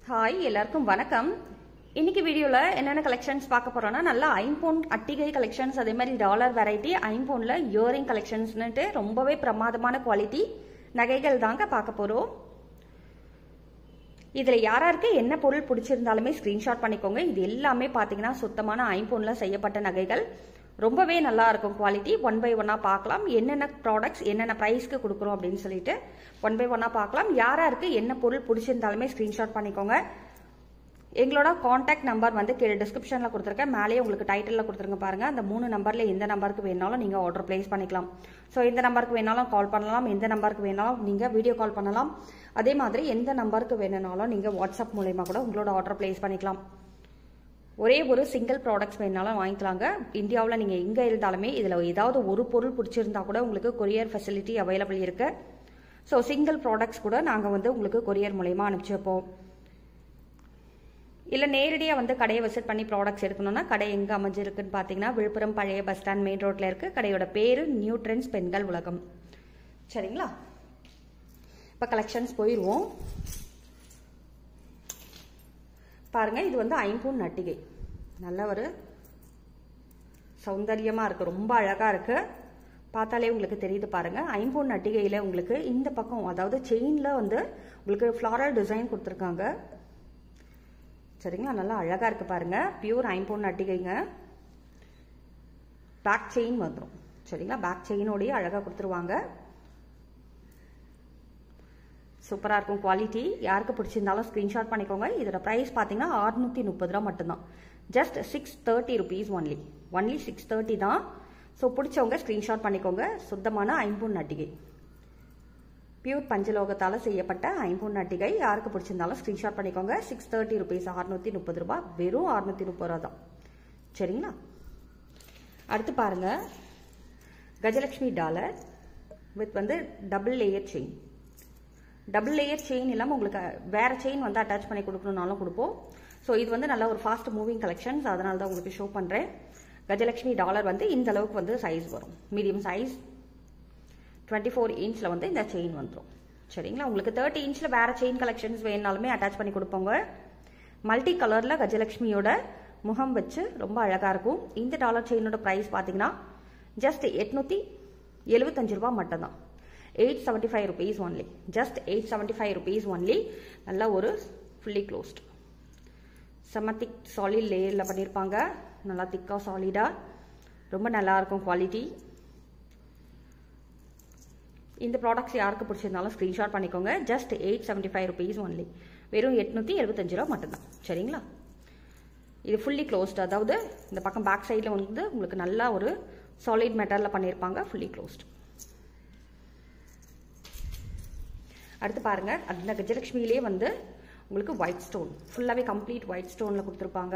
Hi எல்லாருக்கும் வணக்கம். இன்னைக்கு வீடியோல என்னென்ன கலெக்ஷன்ஸ் பார்க்க போறோம்னா நல்ல ஐம்பொன் அட்டிகை கலெக்ஷன்ஸ், அதே மாதிரி டாலர் வெரைட்டி, ஐம்பொன்ல இயரிங் கலெக்ஷன்ஸ்னுட்டு ரொம்பவே பிரமாதமான குவாலிட்டி நகைகள் தாங்க பார்க்க போறோம். இதுல யாராருக்கு என்ன பொருள் பிடிச்சிருந்தாலுமே ஸ்கிரீன்ஷாட் பண்ணிக்கோங்க. இது எல்லாமே பாத்தீங்கன்னா சுத்தமான ஐம்பொன்ல செய்யப்பட்ட நகைகள், ரொம்பவே நல்லா இருக்கும் குவாலிட்டி. ஒன் பை ஒன்னா பார்க்கலாம் என்னென்ன ப்ராடக்ட்ஸ் என்னென்ன ப்ரைஸ்க்கு கொடுக்குறோம் அப்படின்னு சொல்லிட்டு ஒன் பை ஒன்னா பார்க்கலாம். யாராருக்கு என்ன பொருள் பிடிச்சிருந்தாலுமே ஸ்கிரீன்ஷாட் பண்ணிக்கோங்க. எங்களோட காண்டாக்ட் நம்பர் வந்து கீழே டிஸ்கிரிப்ஷன்ல கொடுத்துருக்கேன், மேலேயே உங்களுக்கு டைட்டில் கொடுத்துருங்க பாருங்க. அந்த 3 நம்பர்ல எந்த நம்பருக்கு வேணாலும் நீங்க ஆர்டர் பிளேஸ் பண்ணிக்கலாம். ஸோ எந்த நம்பருக்கு வேணாலும் கால் பண்ணலாம், எந்த நம்பருக்கு வேணாலும் நீங்க வீடியோ கால் பண்ணலாம். அதே மாதிரி எந்த நம்பருக்கு வேணும்னாலும் நீங்க வாட்ஸ்அப் மூலமா கூட உங்களோட ஆர்டர் பிளேஸ் பண்ணிக்கலாம். ஒரே ஒரு சிங்கிள் ப்ராடக்ட்ஸ் வேணாலும் வாங்கிக்கலாங்க. இந்தியாவில் நீங்கள் எங்கே இருந்தாலுமே இதில் ஏதாவது ஒரு பொருள் பிடிச்சிருந்தா கூட உங்களுக்கு கொரியர் ஃபெசிலிட்டி அவைலபிள் இருக்கு. ஸோ சிங்கிள் ப்ராடக்ட்ஸ் கூட நாங்கள் வந்து உங்களுக்கு கொரியர் மூலயமா அனுப்பிச்சி வைப்போம். இல்லை நேரடியாக வந்து கடையை விசிட் பண்ணி ப்ராடக்ட்ஸ் எடுக்கணும்னா கடை எங்கே அமைஞ்சிருக்குன்னு பார்த்தீங்கன்னா விழுப்புரம் பழைய பஸ் ஸ்டாண்ட் மெயின் ரோட்டில் இருக்குது. கடையோட பேர் நியூ ட்ரெண்ட்ஸ் பெண்கள் உலகம். சரிங்களா, இப்போ கலெக்ஷன்ஸ் போயிடுவோம். பாருங்க, இது வந்து ஐம்பொன் நட்டிகை, நல்ல ஒரு சௌந்தரியமா இருக்கு, ரொம்ப அழகா இருக்கு. பார்த்தாலே உங்களுக்கு தெரியுது பாருங்க. ஐம்பொன் நட்டிகையில உங்களுக்கு இந்த பக்கம் அதாவது செயின்ல வந்து உங்களுக்கு ஃபிளாரல் டிசைன் கொடுத்துருக்காங்க. சரிங்களா, நல்லா அழகா இருக்கு பாருங்க. பியூர் ஐம்பொன் நட்டிகைங்க. பேக் செயின் வந்துடும். சரிங்களா, பேக் செயினோடய அழகா கொடுத்துருவாங்க. சூப்பரா இருக்கும் குவாலிட்டி. யாருக்கு பிடிச்சிருந்தாலும் ஸ்கிரீன்ஷாட் பண்ணிக்கோங்க. இதோட பிரைஸ் பாத்தீங்கன்னா 630 ரூபா மட்டும்தான். ஜஸ்ட் 630 ருபீஸ் ஒன்லி 630 தான். ஸோ பிடிச்சவங்க ஸ்கிரீன்ஷாட் பண்ணிக்கோங்க. சுத்தமான ஐம்பொன் நட்டிகை, பியூர் பஞ்சலோகத்தால செய்யப்பட்ட ஐம்பொன் நட்டிகை. யாருக்கு பிடிச்சிருந்தாலும் ஸ்கிரீன்ஷாட் பண்ணிக்கோங்க. 630 ருபீஸ், 630 ரூபாய், வெறும் 630 ரூபா தான். சரிங்களா, அடுத்து பாருங்க, கஜலட்சுமி டாலர் வித் வந்து double layer chain. Double layer chain இல்லாமல் உங்களுக்கு வேற செயின் வந்து அட்டாச் பண்ணி கொடுக்கணும்னாலும் கொடுப்போம். ஸோ இது வந்து நல்ல ஒரு ஃபாஸ்ட் மூவிங் கலெக்ஷன்ஸ், அதனால தான் உங்களுக்கு ஷோ பண்ணுறேன். கஜலட்சுமி டாலர் வந்து இந்த அளவுக்கு வந்து சைஸ் வரும், மீடியம் சைஸ். 24 இன்ச்சில் வந்து இந்த செயின் வந்துடும். சரிங்களா, உங்களுக்கு 30 இன்ச்சில் வேற செயின் கலெக்ஷன்ஸ் வேணுனாலுமே அட்டாச் பண்ணி கொடுப்போங்க. மல்டி கலரில் கஜலட்சுமியோட முகம் வச்சு ரொம்ப அழகாக இருக்கும். இந்த டாலர் செயினோட ப்ரைஸ் பார்த்தீங்கன்னா ஜஸ்ட் 875 ரூபா மட்டும்தான். 875 rupees only. Just 875 rupees only. நல்ல ஒரு fully closed செம்ம திக் சாலிட் லேயர்ல பண்ணிருப்பாங்க. நல்லா திக்கா சாலிடா ரொம்ப நல்லா இருக்கும் குவாலிட்டி. இந்த ப்ராடக்ட்ஸ் யாருக்கு பிடிச்சிருந்தாலும் ஸ்கிரீன்ஷாட் பண்ணிக்கோங்க. Just 875 rupees only. வெறும் 875 ரூபா மட்டும்தான். சரிங்களா, இது ஃபுல்லி க்ளோஸ்ட், அதாவது இந்த பக்கம் பேக் சைடில் வந்து உங்களுக்கு நல்லா ஒரு சாலிட் மெட்டரில் பண்ணியிருப்பாங்க, ஃபுல்லி க்ளோஸ்ட். அடுத்து பாருங்க, அந்த கஜலட்சுமியிலே வந்து உங்களுக்கு ஒயிட் ஸ்டோன், ஃபுல்லாவே கம்ப்ளீட் ஒயிட் ஸ்டோன்ல கொடுத்துருப்பாங்க.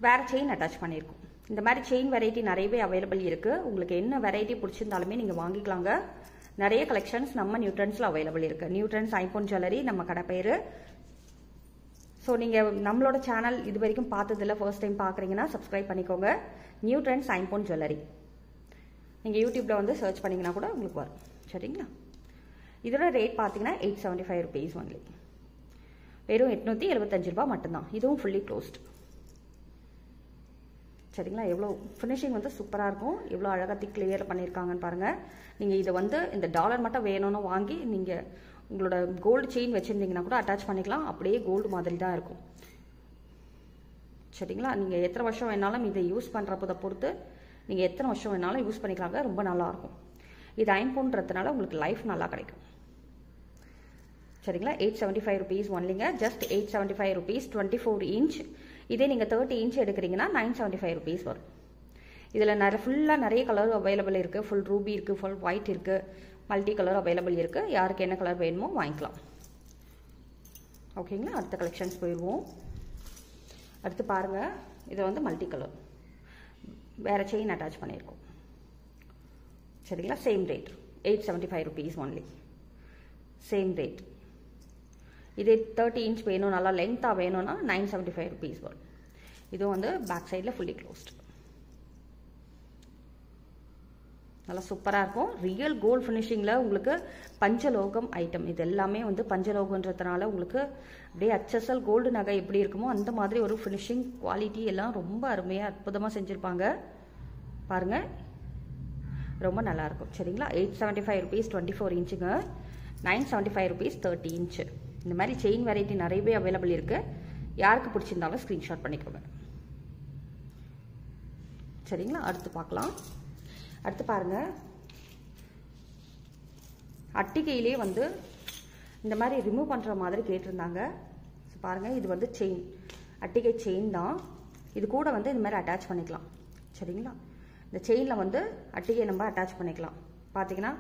வேற செயின் அட்டாச் பண்ணியிருக்கும். இந்த மாதிரி செயின் வெரைட்டி நிறையவே அவைலபிள் இருக்கு. உங்களுக்கு என்ன வெரைட்டி பிடிச்சிருந்தாலுமே நீங்க வாங்கிக்கலாங்க. நிறைய கலெக்ஷன்ஸ் நம்ம நியூ ட்ரெண்ட்ஸ்ல அவைலபிள் இருக்கு. நியூ ட்ரெண்ட்ஸ் ஐம்பொன் ஜுவல்லரி நம்ம கடை பேரு. ஸோ நீங்க நம்மளோட சேனல் இது வரைக்கும் பார்த்ததில்ல, ஃபர்ஸ்ட் டைம் பாக்குறீங்கன்னா சப்ஸ்கிரைப் பண்ணிக்கோங்க. நியூ ட்ரெண்ட்ஸ் ஐம்பொன் ஜுவல்லரி நீங்கள் யூடியூப்ல வந்து சர்ச் பண்ணீங்கன்னா கூட உங்களுக்கு வரும். சரிங்களா, இதோட ரேட் பார்த்தீங்கன்னா 875 rupees ஒன்லி. வெறும் 875 ரூபாய் மட்டும்தான். இதுவும் ஃபுல்லி க்ளோஸ்ட். சரிங்களா, எவ்வளோ ஃபினிஷிங் வந்து சூப்பராக இருக்கும், எவ்வளோ அழகாக திக் லேயர் பண்ணியிருக்காங்கன்னு பாருங்க. நீங்கள் இதை வந்து இந்த டாலர் மட்டும் வேணும்னு வாங்கி நீங்கள் உங்களோட கோல்டு செயின் வச்சிருந்தீங்கன்னா கூட அட்டாச் பண்ணிக்கலாம். அப்படியே கோல்டு மாதிரி தான் இருக்கும். சரிங்களா, நீங்கள் எத்தனை வருஷம் வேணாலும் இதை யூஸ் பண்ணுறப்பதை பொறுத்து நீங்கள் எத்தனை வருஷம் வேணாலும் யூஸ் பண்ணிக்கலாங்க. ரொம்ப நல்லா இருக்கும். இது ஐம்பொன்றதுனால உங்களுக்கு லைஃப் நல்லா கிடைக்கும். சரிங்களா, 875 rupees ஒன்லிங்க. Just 875 rupees 24 inch. இதே நீங்கள் 30 இன்ச் எடுக்கிறீங்கன்னா 975 rupees வரும். இதில் ஃபுல்லாக நிறைய கலர் அவைலபிள் இருக்கு. ஃபுல் ரூபி இருக்கு, ஃபுல் ஒயிட் இருக்கு, மல்டி கலர் அவைலபிள் இருக்கு. யாருக்கு என்ன கலர் வேணுமோ வாங்கிக்கலாம். ஓகேங்களா, அடுத்த கலெக்ஷன்ஸ் போயிடுவோம். அடுத்து பாருங்க, இது வந்து மல்டி கலர், வேற செயின் அட்டாச் பண்ணியிருக்கோம். சரிங்களா, same rate 875 rupees only. Same rate. இதே 30 இன்ச் வேணும், நல்லா லென்த்தா வேணும்னா 975 rupees வரும். இதுவும் வந்து பேக் சைடில் ஃபுல்லி க்ளோஸ்ட். நல்லா சூப்பராக இருக்கும். ரியல் கோல்டு ஃபினிஷிங்கில் உங்களுக்கு பஞ்சலோகம் ஐட்டம். இது எல்லாமே வந்து பஞ்சலோகன்றதுனால உங்களுக்கு அப்படியே HSL கோல்டு நகை எப்படி இருக்குமோ அந்த மாதிரி ஒரு ஃபினிஷிங் குவாலிட்டி எல்லாம் ரொம்ப அருமையாக அற்புதமாக செஞ்சுருப்பாங்க. பாருங்கள், ரொம்ப நல்லாயிருக்கும். சரிங்களா? 875 rupees 24 இன்ச்சுங்க. 975 rupees 30 inch. இந்த மாதிரி செயின் வெரைட்டி நிறையவே அவைலபிள் இருக்குது. யாருக்கு பிடிச்சிருந்தாலும் ஸ்க்ரீன்ஷாட் பண்ணிக்கோங்க. சரிங்களா? அடுத்து பார்க்கலாம். அடுத்து பாருங்கள், அட்டிகையிலே வந்து இந்த மாதிரி ரிமூவ் பண்ணுற மாதிரி கேட்டிருந்தாங்க. பாருங்கள், இது வந்து செயின், அட்டிகை செயின் தான். இது கூட வந்து இந்த மாதிரி அட்டாச் பண்ணிக்கலாம். சரிங்களா? இந்த செயினில் வந்து அட்டிகை நம்ம அட்டாச் பண்ணிக்கலாம். பார்த்தீங்கன்னா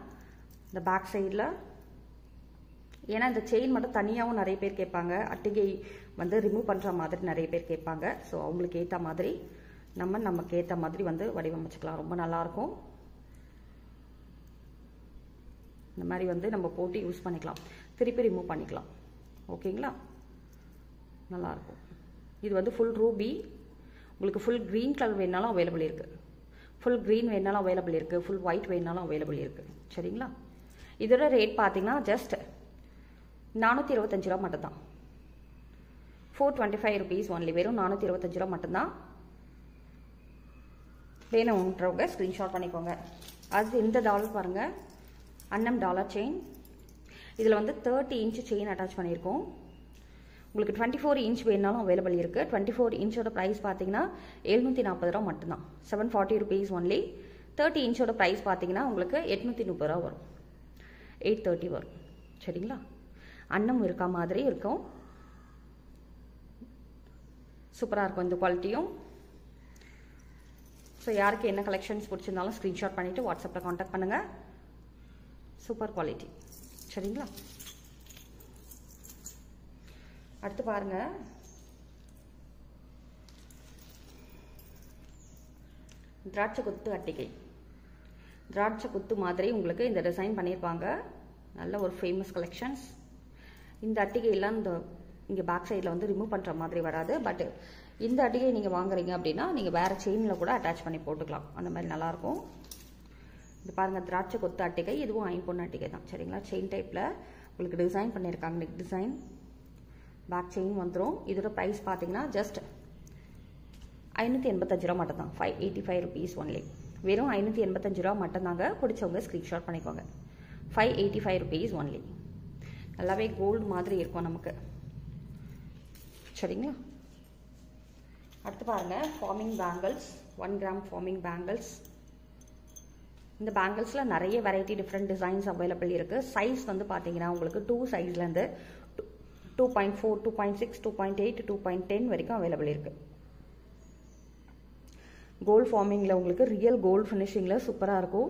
இந்த பேக் சைடில், ஏன்னா இந்த செயின் மட்டும் தனியாகவும் நிறைய பேர் கேட்பாங்க, அட்டிகை வந்து ரிமூவ் பண்ணுற மாதிரி நிறைய பேர் கேட்பாங்க. ஸோ அவங்களுக்கு ஏற்ற மாதிரி நமக்கு ஏற்ற மாதிரி வந்து வடிவமைச்சுக்கலாம். ரொம்ப நல்லாயிருக்கும். இந்த மாதிரி வந்து நம்ம போட்டு யூஸ் பண்ணிக்கலாம், திருப்பி ரிமூவ் பண்ணிக்கலாம். ஓகேங்களா? நல்லாயிருக்கும். இது வந்து ஃபுல் ரூபி. உங்களுக்கு ஃபுல் க்ரீன் கலர் வேணாலும் அவைலபிள் இருக்குது, ஃபுல் க்ரீன் வேணாலும் அவைலபிள் இருக்குது, ஃபுல் ஒயிட் வேணாலும் அவைலபிள் இருக்குது. சரிங்களா? இதோட ரேட் பார்த்தீங்கன்னா ஜஸ்ட் 425 ரூபா மட்டும்தான். 425 rupees ஒன்லி. வெறும் 425 ரூபா மட்டும்தான். வேணுன்றவங்க ஸ்க்ரீன்ஷாட் பண்ணிக்கோங்க. அது இந்த டாலர் பாருங்கள், அன்னம் டாலர் செயின். இதில் வந்து 30 இன்ச்சு செயின் அட்டாச் பண்ணியிருக்கோம். உங்களுக்கு 24 இன்ச் வேணாலும் அவைலபிள் இருக்குது. 24 இன்ச்சோட ப்ரைஸ் பார்த்தீங்கன்னா 740 ரூபா மட்டும்தான். 740 rupees ஒன்லி. 30 இன்ச்சோட ப்ரைஸ் பார்த்தீங்கன்னா உங்களுக்கு 830 ரூபா வரும், 830 வரும். சரிங்களா? அன்னம் இருக்கா மாதிரி இருக்கும். சூப்பராக இருக்கும் இந்த குவாலிட்டியும். ஸோ யாருக்கு என்ன கலெக்ஷன்ஸ் பிடிச்சிருந்தாலும் ஸ்க்ரீன்ஷாட் பண்ணிவிட்டு வாட்ஸ்அப்பில் காண்டாக்ட் பண்ணுங்கள். Super quality. சரிங்களா? அடுத்து பாருங்கள், திராட்சை குத்து அட்டிகை. திராட்சை குத்து மாதிரி உங்களுக்கு இந்த டிசைன் பண்ணியிருப்பாங்க. நல்ல ஒரு ஃபேமஸ் கலெக்ஷன்ஸ். இந்த அட்டிகையெல்லாம் இந்த இங்கே பேக் சைடில் வந்து ரிமூவ் பண்ணுற மாதிரி வராது. பட் இந்த அட்டிகை நீங்கள் வாங்குறீங்க அப்படின்னா நீங்கள் வேறு செயினில் கூட அட்டாச் பண்ணி போட்டுக்கலாம். அந்த மாதிரி நல்லாயிருக்கும். இது பாருங்கள், திராட்சை கொத்து அட்டிகை. இதுவும் ஐம்பொன் அட்டிகை தான். சரிங்களா? செயின் டைப்பில் உங்களுக்கு டிசைன் பண்ணியிருக்காங்க. நெக் டிசைன், பேக் செயின் வந்துடும். இதோட ப்ரைஸ் பார்த்தீங்கன்னா ஜஸ்ட் 585 ரூபா மட்டும்தான். 585 rupees ஒன்லி. வெறும் 585 ரூபா மட்டும்தாங்க. பிடிச்சவங்க ஸ்க்ரீன்ஷாட் பண்ணிக்கோங்க. 585 rupees ஒன்லி. நல்லாவே கோல்டு மாதிரி இருக்கும் நமக்கு. சரிங்களா? அடுத்து பாருங்கள், forming bangles. 1 gram forming bangles. இந்த பேங்கிள்ஸில் நிறைய வெரைட்டி டிஃப்ரெண்ட் டிசைன்ஸ் அவைலபிள் இருக்குது. சைஸ் வந்து பார்த்தீங்கன்னா உங்களுக்கு 2 சைஸ்லேருந்து 2.4, 2.6, 2.8, 2.10 வரைக்கும் அவைலபிள் இருக்குது. கோல்டு ஃபார்மிங்கில் உங்களுக்கு ரியல் கோல்டு ஃபினிஷிங்கில் சூப்பராக இருக்கும்.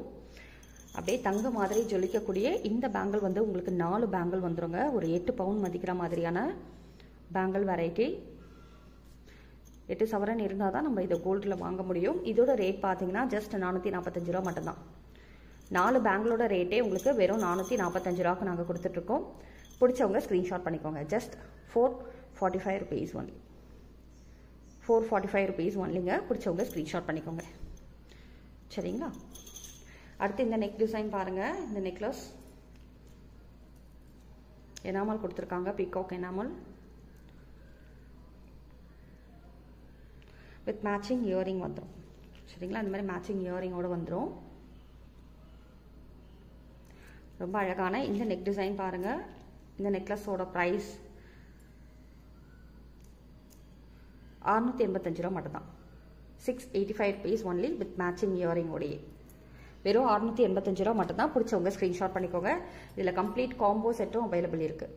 அப்படியே தங்க மாதிரி ஜொலிக்கக்கூடிய இந்த பேங்கிள் வந்து உங்களுக்கு 4 பேங்கிள் வந்துடுங்க. ஒரு 8 பவுன் மதிக்கிற மாதிரியான பேங்கிள் வெரைட்டி. 8 சவரன் இருந்தால் தான் நம்ம இதை கோல்டில் வாங்க முடியும். இதோட ரேட் பார்த்தீங்கன்னா ஜஸ்ட் 445 ரூபா மட்டும்தான். 4 பேங்கிளோட ரேட்டே உங்களுக்கு வெறும் 445 ரூபாய்க்கு நாங்கள் கொடுத்துட்ருக்கோம். பிடிச்சவங்க ஸ்க்ரீன்ஷாட் பண்ணிக்கோங்க. Just 445 rupees only. 445 rupees ஒன்லிங்க. பிடிச்சவங்க ஸ்க்ரீன்ஷாட் பண்ணிக்கோங்க. சரிங்களா? அடுத்து இந்த நெக் டிசைன் பாருங்கள். இந்த நெக்லஸ் எனாமல் கொடுத்துருக்காங்க, peacock enamel with matching earring வந்துடும். சரிங்களா? இந்த மாதிரி மேட்சிங் இயரிங்கோடு வந்துடும். ரொம்ப அழகான இந்த நெக் டிசைன் பாருங்கள். இந்த நெக்லஸோட ப்ரைஸ் 685 ரூபா மட்டும்தான். 685 rupees ஒன்லி வித் மேட்சிங் இயரிங்கோடையே. வெறும் 685 ரூபா மட்டும்தான். பிடிச்சவங்க ஸ்க்ரீன்ஷாட் பண்ணிக்கோங்க. இதில் கம்ப்ளீட் காம்போ செட்டும் அவைலபிள் இருக்குது.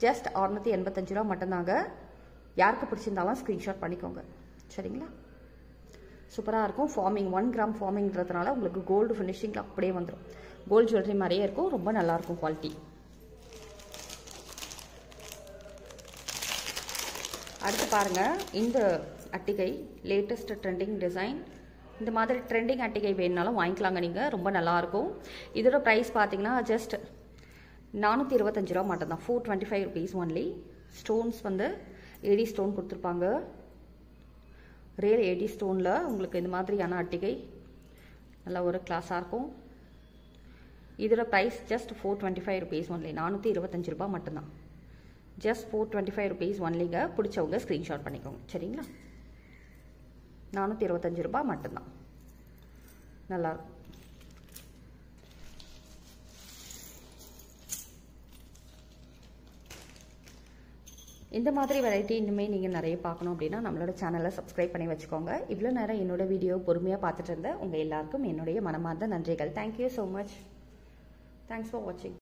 ஜஸ்ட் 685 ரூபா மட்டும்தாங்க. யாருக்கு பிடிச்சிருந்தாலும் ஸ்க்ரீன்ஷாட் பண்ணிக்கோங்க. சரிங்களா? சூப்பராக இருக்கும். ஃபார்மிங் 1 gram ஃபார்மிங்கிறதுனால உங்களுக்கு கோல்டு ஃபினிஷிங்கில் அப்படியே வந்துடும். கோல்டு ஜுவல்லரி மாதிரியே இருக்கும். ரொம்ப நல்லாயிருக்கும் குவாலிட்டி. அடுத்து பாருங்கள், இந்த அட்டிகை லேட்டஸ்ட் ட்ரெண்டிங் டிசைன். இந்த மாதிரி ட்ரெண்டிங் அட்டிகை வேணுனாலும் வாங்கிக்கலாங்க நீங்கள். ரொம்ப நல்லாயிருக்கும். இதோட ப்ரைஸ் பார்த்தீங்கன்னா ஜஸ்ட் 425 ரூபா மட்டும்தான். 425 rupees ஒன்லி. ஸ்டோன்ஸ் வந்து ஏடி ஸ்டோன் கொடுத்துருப்பாங்க. ரியல் ஏடி ஸ்டோனில் உங்களுக்கு இந்த மாதிரியான அட்டிகை நல்ல ஒரு கிளாஸாக இருக்கும். இதோட ப்ரைஸ் ஜஸ்ட் 425 rupees ஒன்லி. 425 ரூபாய் மட்டும்தான். Just 425 rupees ஒன்லிங்க. பிடிச்சவங்க ஸ்க்ரீன்ஷாட் பண்ணிக்கோங்க சரிங்களா. 425 ரூபாய் மட்டும்தான். நல்லாயிருக்கும். இந்த மாதிரி வெரைட்டி இனிமேல் நீங்கள் நிறைய பார்க்கணும் அப்படின்னா நம்மளோட சேனலை சப்ஸ்கிரைப் பண்ணி வச்சுக்கோங்க. இவ்வளோ நேரம் என்னோட வீடியோ பொறுமையாக பார்த்துட்டு இருந்த உங்கள் எல்லாருக்கும் என்னுடைய மனமார்ந்த நன்றிகள். Thank you so much. Thanks for வாட்சிங்.